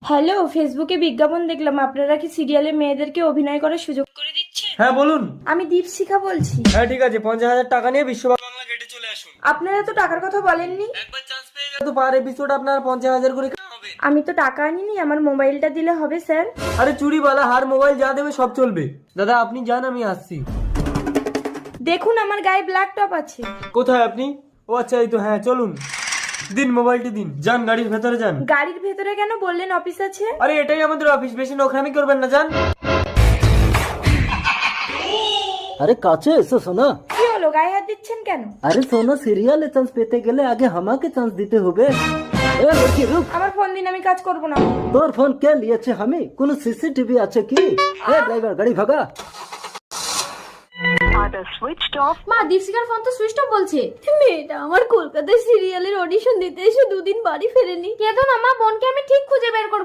Hello, ফেসবুকে বিজ্ঞাপন দেখলাম আপনারা কি সিরিয়ালে মেয়েদেরকে অভিনয় করার সুযোগ করে দিচ্ছেন? হ্যাঁ বলুন। আমি দীপশিখা বলছি। হ্যাঁ ঠিক আছে, 50,000 টাকা নিয়ে বিশ্ববাংলা গেটে চলে আসুন। আপনারা তো টাকার কথা বলেননি। একবার চান্স পেয়ে গেলে তো পার এপিসোড আপনার 50,000 করে হবে। আমি তো টাকা আনিনি, আমার মোবাইলটা দিলে হবে স্যার। আরে চুরিওয়ালা হার মোবাইল যা দেবে সব চলবে। দাদা আপনি যান, আমি আসছি। দেখুন আমার গায়ে ব্ল্যাক টপ আছে। কোথায় আপনি? ও আচ্ছা, এই তো। হ্যাঁ চলুন, দিন মোবাইলটি দিন, যান গাড়ির ভেতরে যান। গাড়ির ভেতরে কেন? বললেন অফিস আছে। আরে এটাই আমাদের অফিস, বেশি নোংরামি করবেন না, যান। আরে কাছে এসো সোনা। কি হলো, গায়ে হাত দিচ্ছেন কেন? আরে সোনা, সিরিয়ালে চান্স পেতে গেলে আগে আমাকে চান্স দিতে হবে। এ লড়কি রুক। আমার ফোন দিন, আমি কাজ করব না। তোর ফোন কে নিয়েছে? আমি কোন সিসিটিভি আছে কি? এ ড্রাইভার, গাড়ি ভাগা। মা, দীপশিকার ফোন তো সুইচ অফ বলছে। মেয়েটা আমার কলকাতায় সিরিয়ালের অডিশন দিতে এসে দুদিন বাড়ি ফেরেনি। কেঁদো না মা, বোনকে আমি ঠিক খুঁজে বের করব।